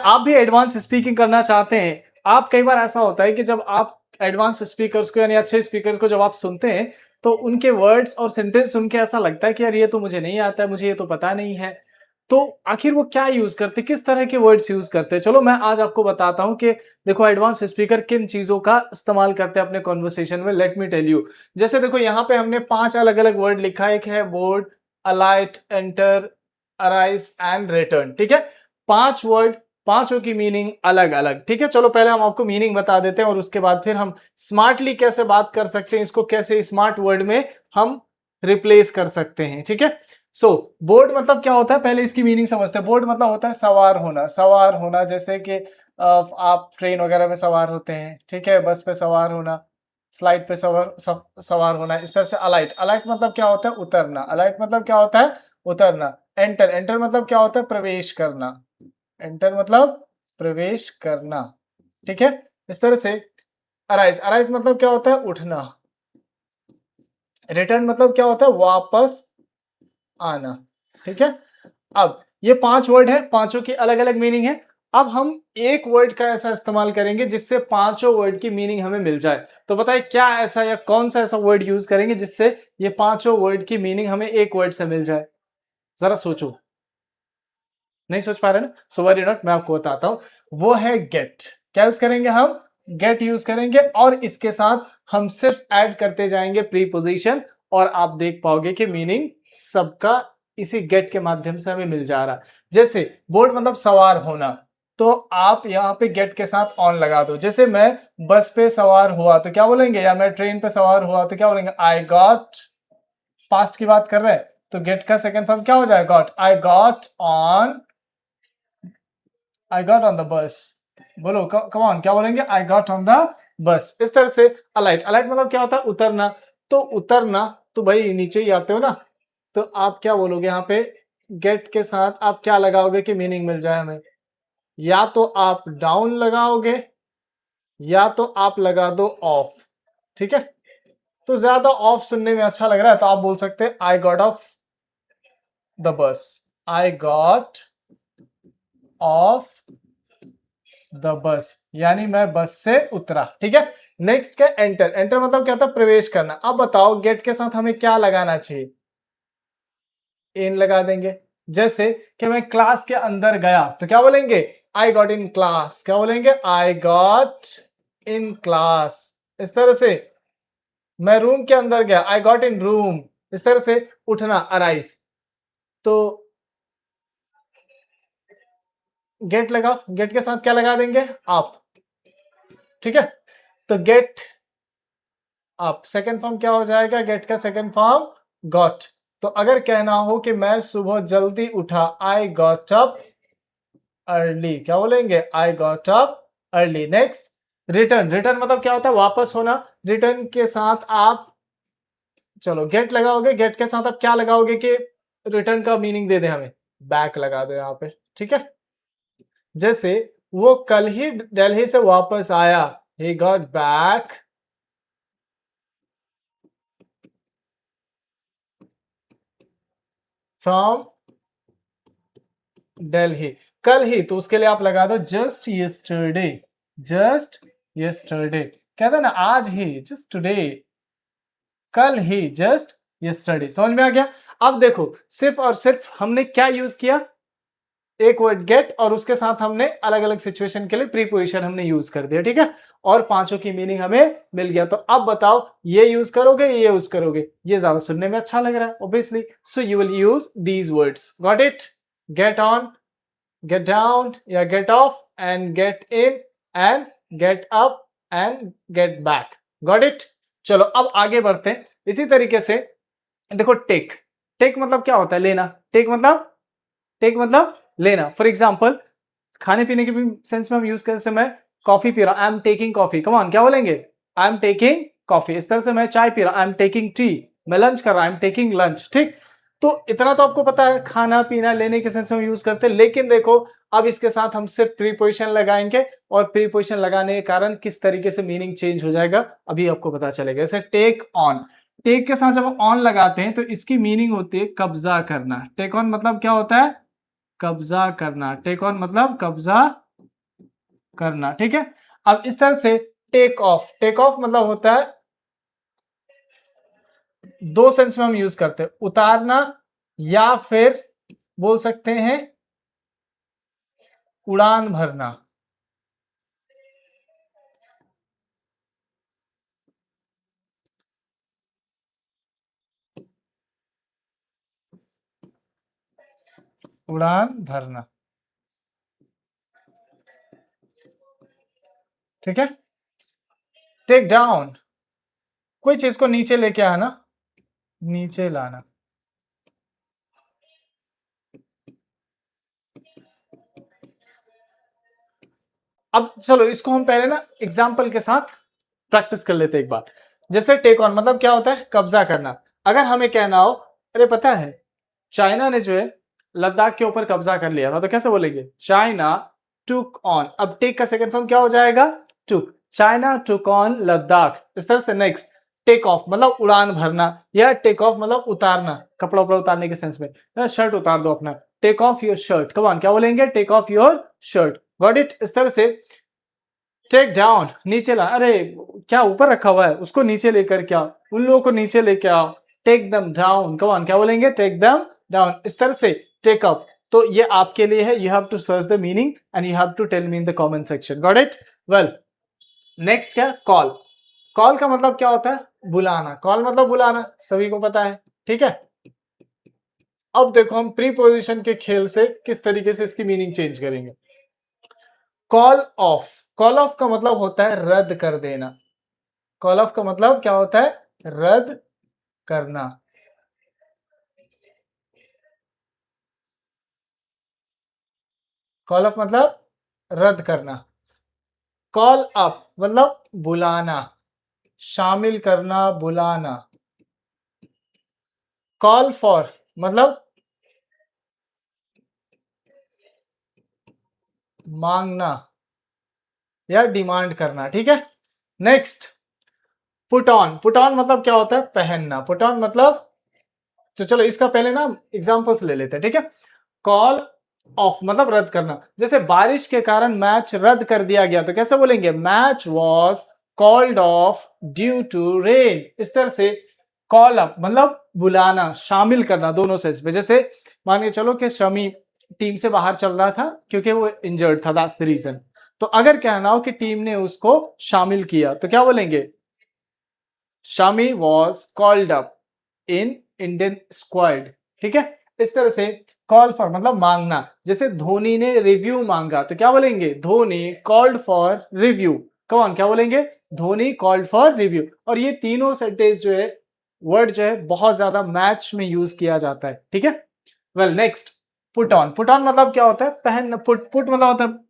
आप भी advance speaking करना चाहते हैं, आप कई बार ऐसा होता है कि जब आप एडवांस स्पीकर्स को यानी अच्छे स्पीकर्स को जब आप सुनते हैं, तो उनके वर्ड्स और सेंटेंस सुन के ऐसा लगता है कि यार ये तो मुझे नहीं आता है, मुझे ये तो पता नहीं है। तो आखिर वो क्या यूज़ करते हैं, किस तरह के वर्ड्स यूज़ करते हैं? चलो मैं आज आपको बताता हूँ कि देखो एडवांस स्पीकर किन चीज़ों का इस्तेमाल करते हैं अपने कन्वर्सेशन में, लेट मी टेल यू। जैसे देखो यहाँ पे हमने 5 अलग-अलग वर्ड लिखा है, एक है board, alight, enter, arise and return, ठीक है? 5 वर्ड, पांचों की मीनिंग अलग-अलग, ठीक है? चलो पहले हम आपको मीनिंग बता देते हैं और उसके बाद फिर हम स्मार्टली कैसे बात कर सकते हैं, इसको कैसे स्मार्ट वर्ड में हम रिप्लेस कर सकते हैं, ठीक है? सो बोर्ड मतलब क्या होता है, पहले इसकी मीनिंग समझते हैं। बोर्ड मतलब होता है सवार होना, सवार होना जैसे कि आप ट्रेन वगैरह में सवार होते हैं, ठीक है? बस पे सवार होना, फ्लाइट पे सवार होना, इस तरह से अलाइट, अलाइट मतलब क्या होता है, उतरना, अलाइट मतलब क्या होता है, उतरना। एंटर, एंटर मतलब क्या होता है, प्रवेश करना, एंटर मतलब प्रवेश करना, ठीक है? इस तरह से अराइज, अराइज मतलब क्या होता है, उठना। रिटर्न मतलब क्या होता है, वापस आना, ठीक है? अब ये 5 वर्ड है, पांचों की अलग-अलग मीनिंग है। अब हम एक वर्ड का ऐसा इस्तेमाल करेंगे जिससे पांचों वर्ड की मीनिंग हमें मिल जाए। तो बताइए क्या ऐसा या कौन सा ऐसा वर्ड यूज करेंगे जिससे ये पांचों वर्ड की मीनिंग हमें एक वर्ड से मिल जाए? जरा सोचो। नहीं सोच पा रहे ना? सो वरी नॉट, मैं आपको बताता हूं। वो है गेट। क्या यूज करेंगे हम? गेट यूज करेंगे और इसके साथ हम सिर्फ ऐड करते जाएंगे प्रीपोजिशन और आप देख पाओगे कि मीनिंग सबका इसी गेट के माध्यम से हमें मिल जा रहा है। जैसे बोर्ड मतलब सवार होना, तो आप यहाँ पे गेट के साथ ऑन लगा दो। जैसे मैं बस पे सवार हुआ तो क्या बोलेंगे, या मैं ट्रेन पे सवार हुआ तो क्या बोलेंगे, आई गॉट। पास्ट की बात कर रहे हैं तो गेट का सेकंड फॉर्म क्या हो जाएगा, got. I got on, I got on the bus. बोलो कम ऑन, क्या बोलेंगे, I got on the bus. इस तरह से अलाइट, अलाइट मतलब क्या होता है, उतरना। तो उतरना तो भाई नीचे ही आते हो ना, तो आप क्या बोलोगे यहाँ पे, गेट के साथ आप क्या लगाओगे कि मीनिंग मिल जाए हमें? या तो आप डाउन लगाओगे या तो आप लगा दो ऑफ, ठीक है? तो ज्यादा ऑफ सुनने में अच्छा लग रहा है तो आप बोल सकते हैं I got off the bus, I got off the bus, यानी मैं बस से उतरा, ठीक है? नेक्स्ट क्या, एंटर। एंटर मतलब क्या था, प्रवेश करना। अब बताओ गेट के साथ हमें क्या लगाना चाहिए? इन लगा देंगे। जैसे कि मैं क्लास के अंदर गया तो क्या बोलेंगे, आई गॉट इन क्लास। क्या बोलेंगे, आई गॉट इन क्लास। इस तरह से मैं रूम के अंदर गया, आई गॉट इन रूम। इस तरह से उठना, अराइज। तो गेट लगा, गेट के साथ क्या लगा देंगे, आप, ठीक है? तो गेट आप, सेकंड फॉर्म क्या हो जाएगा, गेट का सेकंड फॉर्म गॉट। तो अगर कहना हो कि मैं सुबह जल्दी उठा, आई गॉट अप अर्ली। क्या बोलेंगे, I got up early. Next, return. Return मतलब क्या होता है, वापस होना। रिटर्न के साथ आप, चलो गेट लगाओगे, गेट के साथ आप क्या लगाओगे कि रिटर्न का मीनिंग दे दे हमें, बैक लगा दो यहाँ पे, ठीक है? जैसे वो कल ही दिल्ली से वापस आया, he got back from Delhi. कल ही, तो उसके लिए आप लगा दो जस्ट यस्टरडे। जस्ट यस्टरडे, कहते हैं ना आज ही, जस्ट टुडे। कल ही, जस्ट यस्टरडे। समझ में आ गया? अब देखो सिर्फ और सिर्फ हमने क्या यूज किया, एक वर्ड गेट और उसके साथ हमने अलग अलग सिचुएशन के लिए प्रीपोजिशन हमने यूज कर दिया, ठीक है? और पांचों की मीनिंग हमें मिल गया। तो अब बताओ ये यूज करोगे ये यूज करोगे? ये ज्यादा सुनने में अच्छा लग रहा है obviously, so you will use these words. Got it? Get on, get down या get off and get in and get up and get back. Got it? चलो अब आगे बढ़ते हैं। इसी तरीके से देखो टेक, टेक मतलब क्या होता है, लेना। टेक मतलब लेना। फॉर एग्जाम्पल खाने पीने के भी सेंस में हम यूज करते, मैं कॉफी पी रहा हूं, I am taking coffee. Come on, क्या बोलेंगे, आई एम टेकिंग कॉफी। इस तरह से मैं चाय पी रहा हूं, आई एम टेकिंग टी। मैं लंच कर रहा हूं, आई एम टेकिंग लंच, ठीक? तो इतना तो आपको पता है, खाना पीना लेने के सेंस में यूज करते हैं। लेकिन देखो अब इसके साथ हम सिर्फ प्रीपोजिशन लगाएंगे और प्रीपोजिशन लगाने के कारण किस तरीके से मीनिंग चेंज हो जाएगा अभी आपको पता चलेगा। जैसे टेक ऑन, टेक के साथ जब हम ऑन लगाते हैं तो इसकी मीनिंग होती है कब्जा करना। टेक ऑन मतलब क्या होता है, कब्जा करना। टेक ऑन मतलब कब्जा करना, ठीक है। अब इस तरह से टेक ऑफ मतलब होता है, दो सेंस में हम यूज करते हैं, उतारना या फिर बोल सकते हैं उड़ान भरना। उड़ान भरना, ठीक है। टेक डाउन, कोई चीज को नीचे लेके आना, नीचे लाना। अब चलो इसको हम पहले ना एग्जाम्पल के साथ प्रैक्टिस कर लेते एक बार। जैसे टेक ऑन मतलब क्या होता है, कब्जा करना। अगर हमें कहना हो अरे पता है चाइना ने जो है लद्दाख के ऊपर कब्जा कर लिया था, तो कैसे बोलेंगे, चाइना टुक ऑन। अब टेक का सेकंड फॉर्म क्या हो जाएगा, took. China took on Ladakh. इस तरह से नेक्स्ट टेक ऑफ मतलब उड़ान भरना, या टेक ऑफ मतलब उतारना, कपड़ा उपड़ा उतारने के सेंस में, शर्ट उतार दो अपना, take off your shirt. Come on, क्या बोलेंगे, take off your shirt. Got it. इस तरह से टेक डाउन नीचे ला, अरे क्या ऊपर रखा हुआ है उसको नीचे लेकर क्या, उन लोगों को नीचे लेके आओ, take them down. Come on, क्या बोलेंगे, टेक दम डाउन। इस तरह से टेक अप, तो ये आपके लिए है, you have to search the meaning and you have to tell me in the comment section. Got it. Well next क्या, कॉल। कॉल का मतलब क्या होता है, बुलाना। कॉल मतलब बुलाना, सभी को पता है, ठीक है। अब देखो हम प्रीपोजिशन के खेल से किस तरीके से इसकी मीनिंग चेंज करेंगे। कॉल ऑफ, कॉल ऑफ का मतलब होता है रद्द कर देना। कॉल ऑफ का मतलब क्या होता है, रद्द करना। कॉल ऑफ मतलब रद्द करना। कॉल अप मतलब बुलाना, शामिल करना, बुलाना। कॉल फॉर मतलब मांगना या डिमांड करना, ठीक है। Next put on. Put on मतलब क्या होता है, पहनना। पुट ऑन मतलब, तो चलो इसका पहले ना एग्जांपल्स ले लेते हैं, ठीक है। कॉल ऑफ मतलब रद्द करना। जैसे बारिश के कारण मैच रद्द कर दिया गया, तो कैसे बोलेंगे, match was called off due to rain. इस तरह से कॉल अप मतलब बुलाना, शामिल करना, दोनों सेंस में। जैसे मान के चलो कि शमी टीम से बाहर चल रहा था क्योंकि वो इंजर्ड था, दैट्स द रीजन। तो अगर कहना हो कि टीम ने उसको शामिल किया, तो क्या बोलेंगे, Shami was called up in Indian squad, ठीक है। इस तरह से कॉल फॉर मतलब मांगना। जैसे धोनी ने रिव्यू मांगा, तो क्या बोलेंगे, Dhoni called for review. Come on, क्या बोलेंगे, धोनी कॉल्ड फॉर रिव्यू। और ये तीनों सेंटेंस जो है, वर्ड जो है, बहुत ज्यादा मैच में यूज किया जाता है, ठीक है। Well next put on. Put on मतलब क्या होता है, पहन। पुट पुट मतलब होता है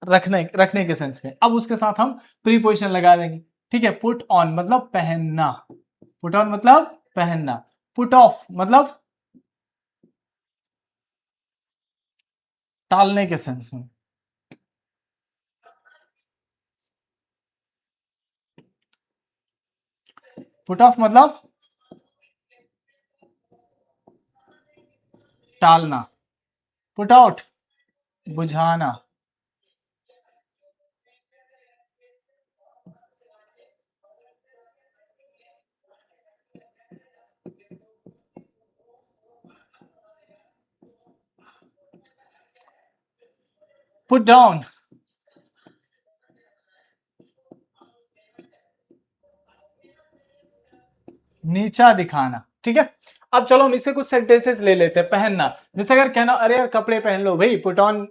रखने, रखने के सेंस में। अब उसके साथ हम प्रीपोजिशन लगा देंगे, ठीक है। पुट ऑन मतलब पहनना, पुट ऑन मतलब पहनना। पुट ऑफ मतलब टालने के सेंस में। पुट ऑफ मतलब टालना। पुट आउट बुझाना। पुट डाउन नीचा दिखाना, ठीक है। अब चलो हम इससे कुछ सेंटेंसेस ले लेते हैं। पहनना, जैसे अगर कहना अरे यार कपड़े पहन लो भाई, पुट ऑन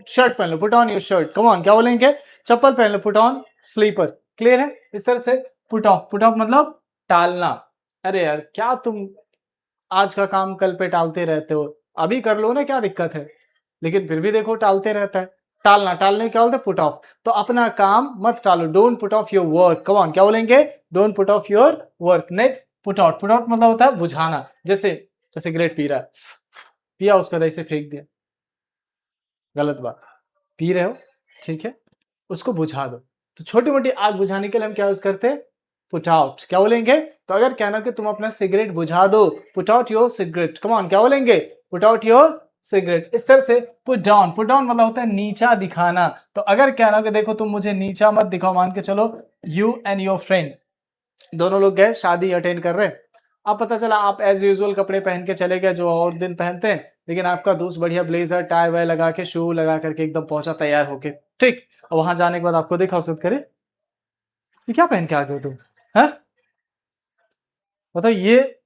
शर्ट पहन लो, put on your shirt. Come on, क्या बोलेंगे, चप्पल पहन लो, पुट ऑन स्लीपर। क्लियर है। इस तरह से पुट ऑफ, पुट ऑफ मतलब टालना। अरे यार क्या तुम आज का काम कल पे टालते रहते हो, अभी कर लो ना, क्या दिक्कत है, लेकिन फिर भी देखो टालते रहता है। टालना, टालने क्या बोलते हैं, पुट ऑफ। तो अपना काम मत टालो, don't put off your work. Come on, क्या बोलेंगे, don't put off your work. Next put out. Put out मतलब होता है बुझाना। जैसे सिगरेट पी रहा है, पिया उसका दही से फेंक दिया, गलत बात। पी रहे हो, ठीक है, उसको बुझा दो। तो छोटी मोटी आग बुझाने के लिए हम क्या यूज करते हैं, पुट आउट। क्या बोलेंगे, तो अगर कहना कि तुम अपना सिगरेट बुझा दो, put out your cigarette. Come on, क्या बोलेंगे, पुट आउट योर सिगरेट। इस तरह से पुट डाउन मतलब होता है नीचा दिखाना। तो अगर कहना कि देखो तुम मुझे नीचा मत दिखाओ, मान के चलो यू एंड योर फ्रेंड दोनों लोग गए शादी अटेंड कर रहे, अब पता चला आप एज यूजुअल कपड़े पहन के चले गए जो और दिन पहनते हैं, लेकिन आपका दोस्त बढ़िया ब्लेजर टाई वाई लगा के शू लगा करके एकदम पहुंचा तैयार होके, ठीक। और वहां जाने के बाद आपको देखा उसने, करे ये क्या पहन के आ गए तुम, है बताओ। ये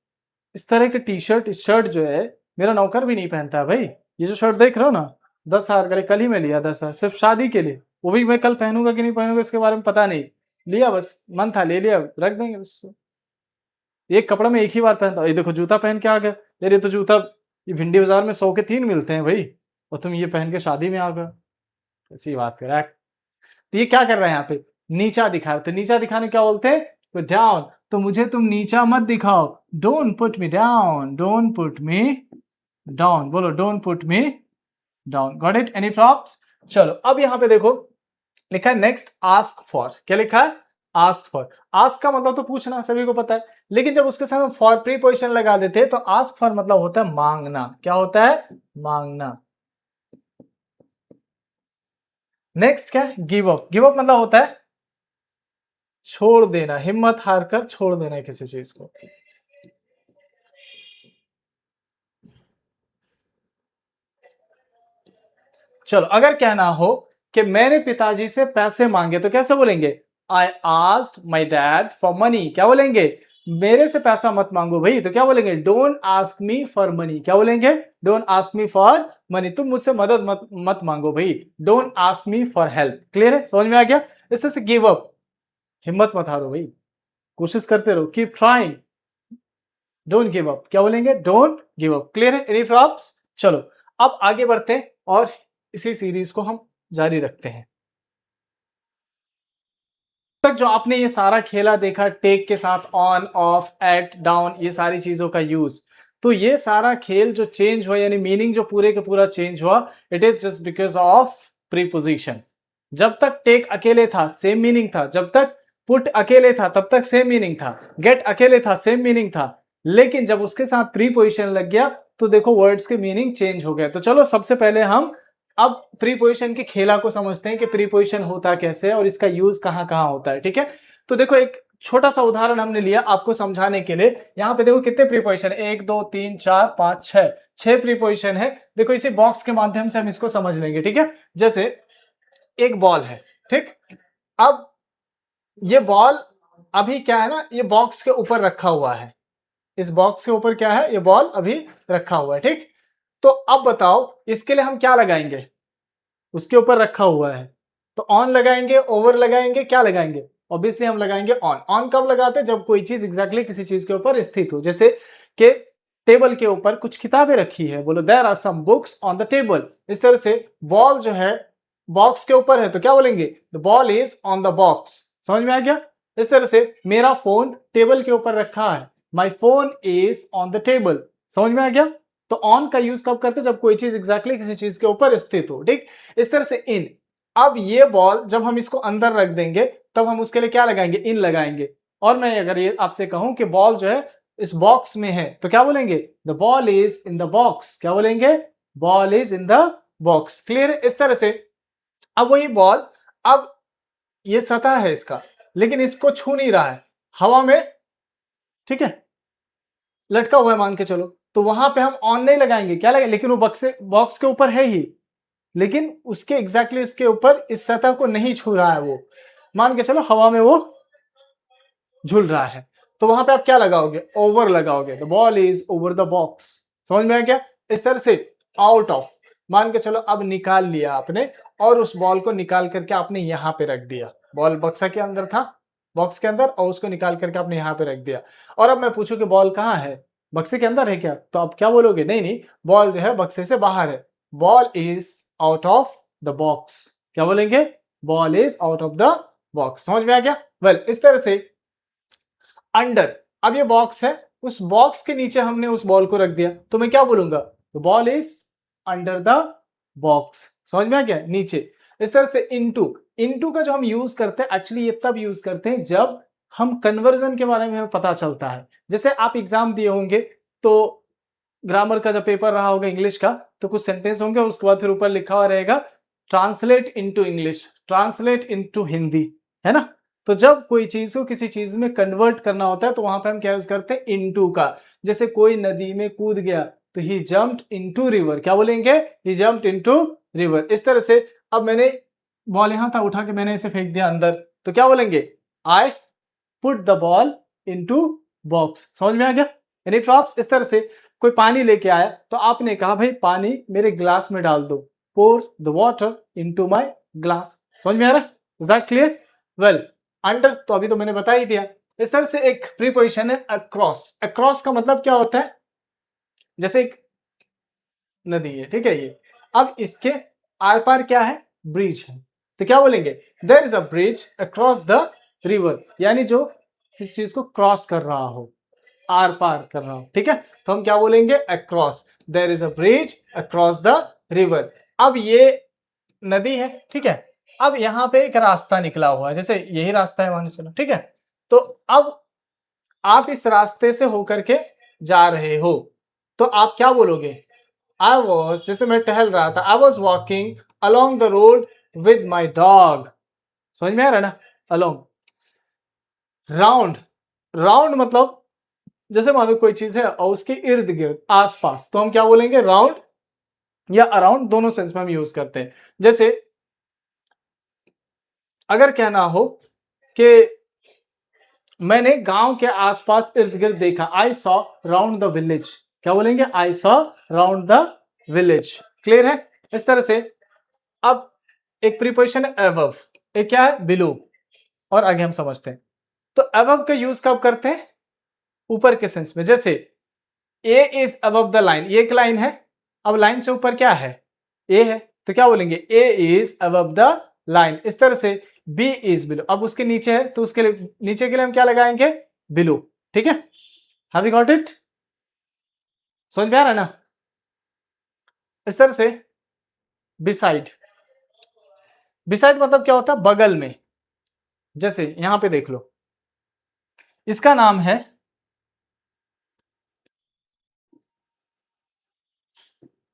इस तरह के टी शर्ट शर्ट जो है मेरा नौकर भी नहीं पहनता है भाई। ये जो शर्ट देख रहे हो ना 10,000 का, कल ही में लिया 10,000 सिर्फ शादी के लिए, वो भी मैं कल पहनूंगा कि नहीं पहनूंगा इसके बारे में पता नहीं, लिया बस मन था ले लिया, रख देंगे बस। एक कपड़ा में एक ही बार पहनता हूँ। ये देखो जूता पहन के आ गए, यार ये तो जूता ये भिंडी बाजार में 100 के 3 मिलते हैं भाई, और तुम ये पहन के शादी में आ गए, ऐसी बात कर रहा है। तो ये क्या कर रहे हैं यहाँ पे, नीचा दिखा रहे। तो नीचा दिखाने क्या बोलते हैं, तो डाउन। तो मुझे तुम नीचा मत दिखाओ, don't put me down, don't put me down, बोलो don't put me down. Got it, any problems? चलो अब यहाँ पे देखो लिखा है नेक्स्ट आस्क फॉर, क्या लिखा है, आस्क फॉर। आस्क का मतलब तो पूछना सभी को पता है, लेकिन जब उसके साथ हम फॉर प्रीपोजिशन लगा देते हैं तो आस्क फॉर मतलब होता है मांगना। क्या होता है, मांगना। नेक्स्ट क्या है, गिव अप। गिव अप मतलब होता है छोड़ देना, हिम्मत हार कर छोड़ देना किसी चीज को। चलो अगर कहना हो कि मैंने पिताजी से पैसे मांगे तो कैसे बोलेंगे, I asked my dad for money. क्या बोलेंगे, मेरे से पैसा मत मांगो भाई, तो क्या बोलेंगे, don't ask me for money. क्या बोलेंगे, don't ask me for money, तुम मुझसे मदद मत मांगो भाई, don't ask me for help. Clear है, समझ में आ गया। इस तरह से गिव अप, हिम्मत मत हारो भाई, कोशिश करते रहो, keep trying, don't give up. क्या बोलेंगे, डोंट गिव अप। क्लियर है, एनी प्रॉब्लम्स? चलो अब आगे बढ़ते हैं और इसी सीरीज को हम जारी रखते हैं। तक जो आपने ये सारा खेला देखा टेक के साथ, ऑन ऑफ एट डाउन, ये सारी चीजों का यूज, तो ये सारा खेल जो चेंज हुआ यानी मीनिंग जो पूरे का पूरा चेंज हुआ, it is just because of preposition. जब तक टेक अकेले था सेम मीनिंग था, जब तक पुट अकेले था तब तक सेम मीनिंग था, गेट अकेले था सेम मीनिंग था, लेकिन जब उसके साथ प्रीपोजिशन लग गया तो देखो वर्ड्स के मीनिंग चेंज हो गए। तो चलो सबसे पहले हम अब प्रीपोजिशन की खेला को समझते हैं कि प्रीपोजिशन होता कैसे है और इसका यूज कहां कहां होता है, ठीक है। तो देखो एक छोटा सा उदाहरण हमने लिया आपको समझाने के लिए। यहां पे देखो कितने प्रीपोजिशन, 1 2 3 4 5 6, 6 प्रीपोजिशन है। देखो इसी बॉक्स के माध्यम से हम इसको समझ लेंगे, ठीक है। जैसे एक बॉल है, ठीक। अब ये बॉल अभी क्या है ना, ये बॉक्स के ऊपर रखा हुआ है, इस बॉक्स के ऊपर क्या है, ये बॉल अभी रखा हुआ है, ठीक। तो अब बताओ इसके लिए हम क्या लगाएंगे, उसके ऊपर रखा हुआ है, तो ऑन लगाएंगे, ओवर लगाएंगे, क्या लगाएंगे, ऑब्वियसली हम लगाएंगे ऑन। ऑन कब लगाते हैं, जब कोई चीज एग्जैक्टली किसी चीज के ऊपर स्थित हो, जैसे कि टेबल के ऊपर कुछ किताबें रखी है, बोलो there are some books on the table. इस तरह से बॉल जो है बॉक्स के ऊपर है तो क्या बोलेंगे, the ball is on the box. समझ में आ गया। इस तरह से मेरा फोन टेबल के ऊपर रखा है, my phone is on the table. समझ में आ गया। तो ऑन का यूज कब करते हैं, जब कोई चीज एग्जैक्टली किसी चीज के ऊपर स्थित हो, ठीक। इस तरह से इन, अब ये बॉल जब हम इसको अंदर रख देंगे तब हम उसके लिए क्या लगाएंगे, इन लगाएंगे। और मैं अगर ये आपसे कहूं कि बॉल जो है इस बॉक्स में है तो क्या बोलेंगे, the ball is in the box. क्या बोलेंगे, ball is in the box. Clear है। इस तरह से अब वही बॉल, अब ये सतह है इसका, लेकिन इसको छू नहीं रहा है, हवा में, ठीक है, लटका हुआ है मान के चलो, तो वहां पे हम ऑन नहीं लगाएंगे, क्या लगाएंगे, लेकिन वो बॉक्स के ऊपर है ही, लेकिन उसके एग्जैक्टली उसके ऊपर इस सतह को नहीं छू रहा है, वो मान के चलो हवा में वो झूल रहा है, तो वहां पे आप क्या लगाओगे, ओवर लगाओगे, the ball is over the box. समझ में आया क्या। इस तरह से आउट ऑफ, मान के चलो अब निकाल लिया आपने और उस बॉल को निकाल करके आपने यहां पे रख दिया, बॉल बक्सा के अंदर था, बॉक्स के अंदर, और उसको निकाल करके आपने यहां पे रख दिया। और अब मैं पूछूं कि बॉल कहां है, बक्से के अंदर है क्या, तो आप क्या बोलोगे, नहीं नहीं, बॉल जो है बक्से से बाहर है, ball is out of the box. क्या बोलेंगे, ball is out of the box. समझ में आ गया। वेल इस तरह से अंडर, अब ये बॉक्स है, उस बॉक्स के नीचे हमने उस बॉल को रख दिया तो मैं क्या बोलूंगा, the ball is under the box. समझ में आ गया, नीचे। इस तरह से इनटू, इनटू का जो हम यूज करते हैं एक्चुअली ये तब यूज करते हैं जब हम कन्वर्जन के बारे में हमें पता चलता है। जैसे आप एग्जाम दिए होंगे तो ग्रामर का जब पेपर रहा होगा इंग्लिश का, तो कुछ सेंटेंस होंगे, उसके बाद फिर ऊपर लिखा हुआ रहेगा translate into English, translate into Hindi, है ना। तो जब कोई चीज को किसी चीज में कन्वर्ट करना होता है तो वहां पे हम क्या यूज करते हैं, इनटू का। जैसे कोई नदी में कूद गया तो ही जंप्ड इनटू रिवर, क्या बोलेंगे, ही जंप्ड इनटू रिवर। इस तरह से अब मैंने बॉल यहां था, उठा के मैंने इसे फेंक दिया अंदर, तो क्या बोलेंगे, I put the ball into box. समझ में आ गया। यानी प्रॉप्स इस तरह से, कोई पानी लेके आया तो आपने कहा भाई पानी मेरे ग्लास में डाल दो, pour the water into my glass। समझ में आ रहा है, is that clear. Well under तो अभी तो मैंने बता ही दिया। इस तरह से एक प्रीपोजिशन है अक्रॉस। अक्रॉस का मतलब क्या होता है, जैसे एक नदी है, ठीक है, ये अब इसके आर पार क्या है, ब्रिज है, तो क्या बोलेंगे, there is a bridge across the river, यानी जो किसी चीज को क्रॉस कर रहा हो, आर पार कर रहा हो, ठीक है, तो हम क्या बोलेंगे, across, there is a bridge across the river. अब ये नदी है, ठीक है, अब यहां पे एक रास्ता निकला हुआ है, जैसे यही रास्ता है मान चलो, ठीक है, तो अब आप इस रास्ते से होकर के जा रहे हो, तो आप क्या बोलोगे, आई वॉज, जैसे मैं टहल रहा था, I was walking along the road with my dog. समझ में आ रहा है ना, अलोंग। राउंड, राउंड मतलब जैसे मान लो कोई चीज है और उसके इर्द गिर्द आसपास, तो हम क्या बोलेंगे, राउंड या अराउंड, दोनों सेंस में हम यूज करते हैं। जैसे अगर कहना हो कि मैंने गांव के आसपास इर्द गिर्द देखा, I saw round the village, क्या बोलेंगे, I saw round the village. Clear है। इस तरह से अब एक प्रीपोजिशन है अबव, एक क्या है, बिलो, और आगे हम समझते हैं। तो अबव का यूज कब करते हैं, ऊपर के सेंस में। जैसे ए इज अबव द लाइन, ये एक लाइन है, अब लाइन से ऊपर क्या है, ए है, तो क्या बोलेंगे, ए इज अबव द लाइन। इस तरह से बी इज बिलो, अब उसके नीचे है तो उसके लिए नीचे के लिए हम क्या लगाएंगे, बिलो, ठीक है। हैव यू गॉट इट, समझ में आ रहा है ना। इस तरह से बिसाइड, बिसाइड मतलब क्या होता है, बगल में। जैसे यहां पे देख लो, इसका नाम है,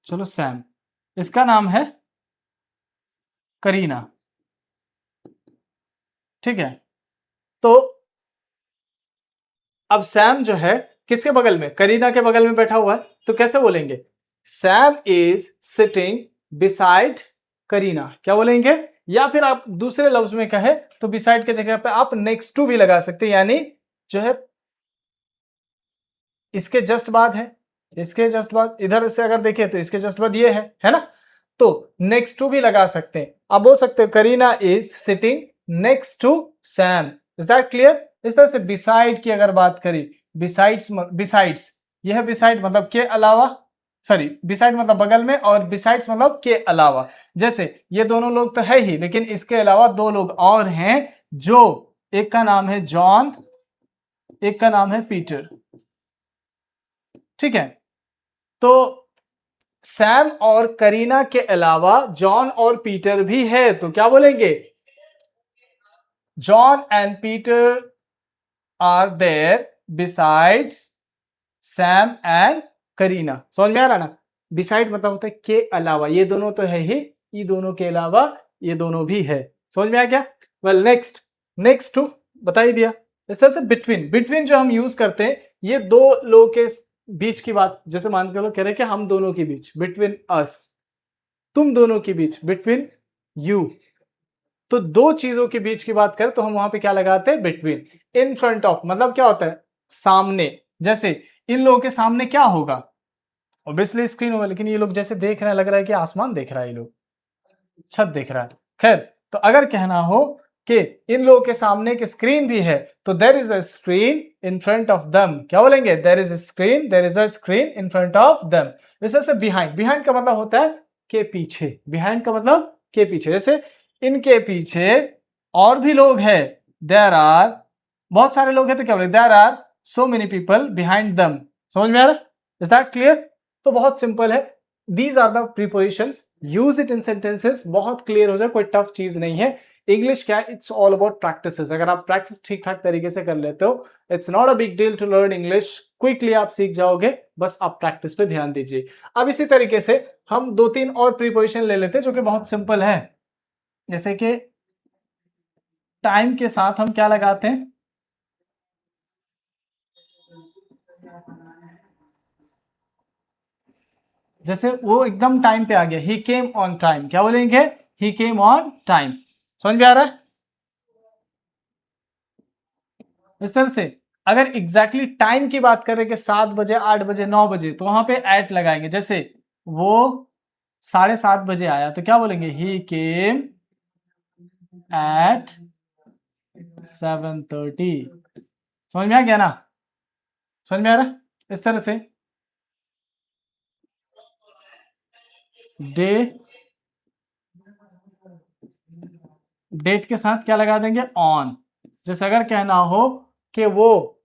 चलो सैम, इसका नाम है करीना, ठीक है। तो अब सैम जो है किसके बगल में, करीना के बगल में बैठा हुआ है, तो कैसे बोलेंगे, Sam is sitting beside Kareena, क्या बोलेंगे। या फिर आप दूसरे लफ्ज में कहे तो बिसाइड के जगह पे आप नेक्स्ट टू भी लगा सकते हैं, यानी जो है इसके जस्ट बाद है, इसके जस्ट बाद, इधर से अगर देखें तो इसके जस्ट बाद ये है ना, तो नेक्स्ट टू भी लगा सकते हैं। आप बोल सकते हो Kareena is sitting next to Sam. Is that clear. इस तरह से बिसाइड की अगर बात करें, बिसाइड्स, बिसाइड्स, यह बिसाइड मतलब के अलावा, सॉरी बिसाइड मतलब बगल में, और बिसाइड्स मतलब के अलावा। जैसे ये दोनों लोग तो है ही, लेकिन इसके अलावा दो लोग और हैं, जो एक का नाम है जॉन, एक का नाम है पीटर, ठीक है। तो सैम और करीना के अलावा जॉन और पीटर भी है, तो क्या बोलेंगे, John and Peter are there besides Sam and Kareena. समझ में आ रहा ना, बिसाइड मतलब होता है के अलावा, ये दोनों तो है ही, ये दोनों के अलावा ये दोनों भी है। समझ में आ गया। वेल नेक्स्ट, नेक्स्ट टू बता ही दिया। इस तरह से बिटवीन, बिटवीन जो हम यूज करते हैं, ये दो लोगों के बीच की बात, जैसे मान के लोग कह रहे हैं कि हम दोनों के बीच, बिटवीन अस, तुम दोनों के बीच, बिटवीन यू। तो दो चीजों के बीच की बात करें तो हम वहां पे क्या लगाते हैं, बिटवीन। इन फ्रंट ऑफ मतलब क्या होता है, सामने। जैसे इन लोगों के सामने क्या होगा, ऑब्वियसली स्क्रीन होगा, लेकिन ये लोग जैसे देख रहे हैं, लग रहा है कि आसमान देख रहा है, ये लोग छत देख रहा है। खैर, तो अगर कहना हो कि इन लोगों के सामने एक स्क्रीन भी है, तो there is a screen in front of them, क्या बोलेंगे, there is a screen, there is a screen in front of them. जैसे बिहाइंड, बिहाइंड का मतलब होता है के पीछे, बिहाइंड का मतलब के पीछे। जैसे इनके पीछे और भी लोग हैं, देयर आर, बहुत सारे लोग हैं, तो क्या बोले, there are so many people behind them. समझ में आ रहा है, इज दैट क्लियर। तो बहुत सिंपल है, these are the prepositions, use it in sentences, बहुत क्लियर हो जाए, कोई टफ चीज नहीं है। इंग्लिश क्या है, इट्स ऑल अबाउट प्रैक्टिसेस। अगर आप प्रैक्टिस ठीक ठाक तरीके से कर लेते हो, it's not a big deal to learn English, quickly आप सीख जाओगे, बस आप प्रैक्टिस पे ध्यान दीजिए। अब इसी तरीके से हम 2-3 और प्रीपोजिशन ले लेते हैं जो कि बहुत सिंपल है। जैसे कि टाइम के साथ हम क्या लगाते हैं? जैसे वो एकदम टाइम पे आ गया, ही केम ऑन टाइम, क्या बोलेंगे? ही केम ऑन टाइम। समझ में आ रहा है? इस तरह से अगर एग्जैक्टली टाइम की बात करें कि 7 बजे, 8 बजे, 9 बजे, तो वहां पे एट लगाएंगे। जैसे वो 7:30 बजे आया तो क्या बोलेंगे? ही केम एट 7:30। समझ में आ गया ना? समझ में आ रहा है? इस तरह से डे, डेट के साथ क्या लगा देंगे? ऑन। जैसे अगर कहना हो कि वो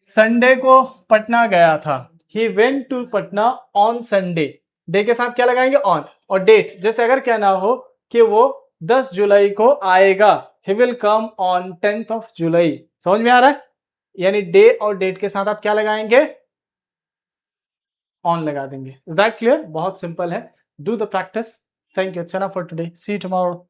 संडे को पटना गया था, he went to Patna on Sunday, day के साथ क्या लगाएंगे? ऑन। और डेट, जैसे अगर कहना हो कि वो 10 जुलाई को आएगा, he will come on 10th of July. समझ में आ रहा है? यानी डे और डेट के साथ आप क्या लगाएंगे? ऑन लगा देंगे। Is that clear? बहुत सिंपल है। Do the practice. Thank you. It's enough for today. See you tomorrow.